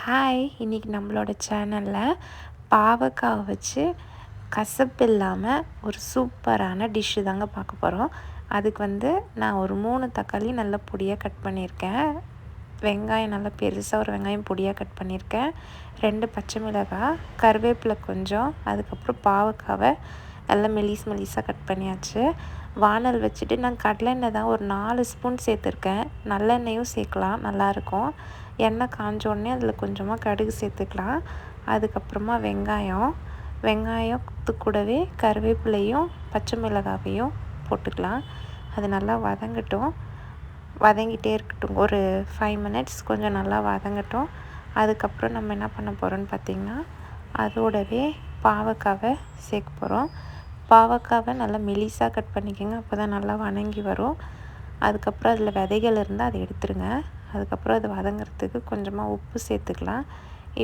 Hi, இன்றைக்கி நம்மளோட சேனலில் பாவக்காய் வச்சு கசப்பு இல்லாமல் ஒரு சூப்பரான டிஷ்ஷு தாங்க பார்க்க போகிறோம். அதுக்கு நான் ஒரு 3 தக்காளி நல்லா பொடியாக கட் பண்ணியிருக்கேன். வெங்காயம் நல்லா பெருசாக ஒரு வெங்காயம் பொடியாக கட் பண்ணியிருக்கேன். 2 பச்சை மிளகாய், கருவேப்பிலை கொஞ்சம், அதுக்கப்புறம் பாவக்காவை எல்லாம் மெலிசாக கட் பண்ணியாச்சு. வானல் வச்சுட்டு நான் கடலெண்ணெய் தான் ஒரு 4 ஸ்பூன் சேர்த்துருக்கேன். நல்லெண்ணெயும் சேர்க்கலாம், நல்லாயிருக்கும். எண்ணெய் காஞ்சோடனே அதில் கொஞ்சமாக கடுகு சேர்த்துக்கலாம். அதுக்கப்புறமா வெங்காயத்து கூடவே கருவேப்பிலையும் பச்சை மிளகாவையும் போட்டுக்கலாம். அது நல்லா வதங்கிட்டே இருக்கட்டும். ஒரு 5 மினிட்ஸ் கொஞ்சம் நல்லா வதங்கட்டும். அதுக்கப்புறம் நம்ம என்ன பண்ண போகிறோன்னு பார்த்திங்கன்னா, அதோடவே பாவக்காவை சேர்க்க போகிறோம். பாவக்காவை நல்லா மெலிசாக கட் பண்ணிக்கோங்க, அப்போ தான் நல்லா வதங்கி வரும். அதுக்கப்புறம் அதில் விதைகள் இருந்தால் அதை எடுத்துருங்க. அதுக்கப்புறம் அது வதங்கிறதுக்கு கொஞ்சமாக உப்பு சேர்த்துக்கலாம்.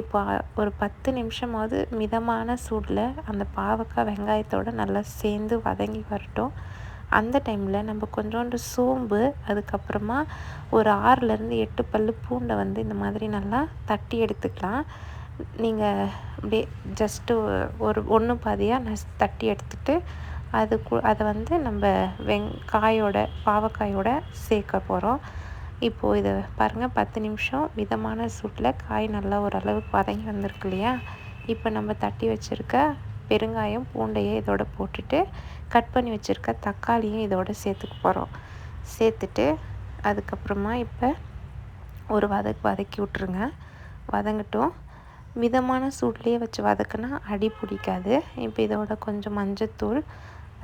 இப்போ ஒரு 10 நிமிஷமாவது மிதமான சூடில் அந்த பாவக்காய் வெங்காயத்தோடு நல்லா சேர்ந்து வதங்கி வரட்டும். அந்த டைமில் நம்ம கொஞ்சோண்டு சோம்பு, அதுக்கப்புறமா ஒரு 6லேருந்து 8 பல் பூண்டை இந்த மாதிரி நல்லா தட்டி எடுத்துக்கலாம். நீங்கள் அப்படியே ஜஸ்ட்டு ஒரு 1 பாதியாக தட்டி எடுத்துகிட்டு அதை நம்ம பாவக்காயோட சேர்க்க போகிறோம். இப்போது இதை பாருங்கள், 10 நிமிஷம் மிதமான சூட்டில் காய் நல்லா ஓரளவுக்கு வதங்கி வந்திருக்கு இல்லையா. இப்போ நம்ம தட்டி வச்சுருக்க பெருங்காயம் பூண்டையை இதோட போட்டுட்டு கட் பண்ணி வச்சுருக்க தக்காளியும் இதோட சேர்த்துக்க போகிறோம். சேர்த்துட்டு அதுக்கப்புறமா இப்போ ஒரு வதக்கி விட்ருங்க. வதங்கட்டும். மிதமான சூட்லேயே வச்சு வதக்குனா அடி பிடிக்காது. இப்போ இதோட கொஞ்சம் மஞ்சத்தூள்,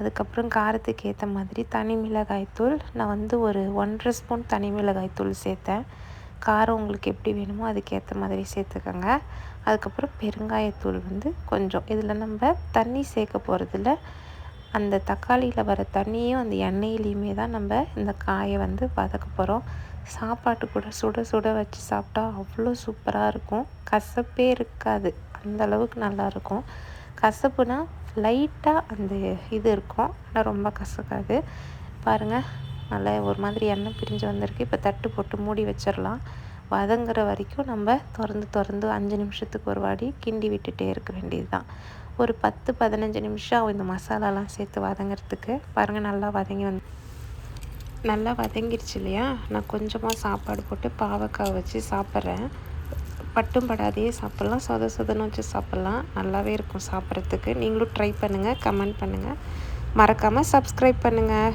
அதுக்கப்புறம் காரத்துக்கு ஏற்ற மாதிரி தனி மிளகாய்த்தூள். நான் ஒரு 1½ ஸ்பூன் தனி மிளகாய்த்தூள் சேர்த்தேன். காரம் உங்களுக்கு எப்படி வேணுமோ அதுக்கேற்ற மாதிரி சேர்த்துக்கோங்க. அதுக்கப்புறம் பெருங்காயத்தூள் கொஞ்சம். இதில் நம்ம தண்ணி சேர்க்க போகிறதில்ல, அந்த தக்காளியில் வர தண்ணியும் அந்த எண்ணெயிலையுமே தான் நம்ம இந்த காயை வதக்க போகிறோம். சாப்பாட்டு கூட சுட சுட வச்சு சாப்பிட்டா அவ்வளோ சூப்பராக இருக்கும். கசப்பே இருக்காது, அந்த அளவுக்கு நல்லாயிருக்கும். கசப்புனா லைட்டாக அந்த இது இருக்கும், ஆனால் ரொம்ப கசக்காது. பாருங்கள், நல்லா ஒரு மாதிரி எண்ணெய் பிரிஞ்சு வந்திருக்கு. இப்போ தட்டு போட்டு மூடி வச்சிடலாம். வதங்குற வரைக்கும் நம்ம திறந்து 5 நிமிஷத்துக்கு ஒரு வாட்டி கிண்டி விட்டுட்டே இருக்க வேண்டியது தான். ஒரு 10-15 நிமிஷம் இந்த மசாலாலாம் சேர்த்து வதங்கிறதுக்கு. பாருங்கள், நல்லா வதங்கிருச்சு இல்லையா. நான் கொஞ்சமாக சாப்பாடு போட்டு பாவக்காய் வச்சு சாப்பிட்றேன். பட்டும் படாதையே சாப்பிட்லாம், சொதன்னு வச்சு சாப்பிட்லாம். நல்லாவே இருக்கும் சாப்பிட்றதுக்கு. நீங்களும் ட்ரை பண்ணுங்கள், கமெண்ட் பண்ணுங்கள், மறக்காமல் சப்ஸ்கிரைப் பண்ணுங்கள்.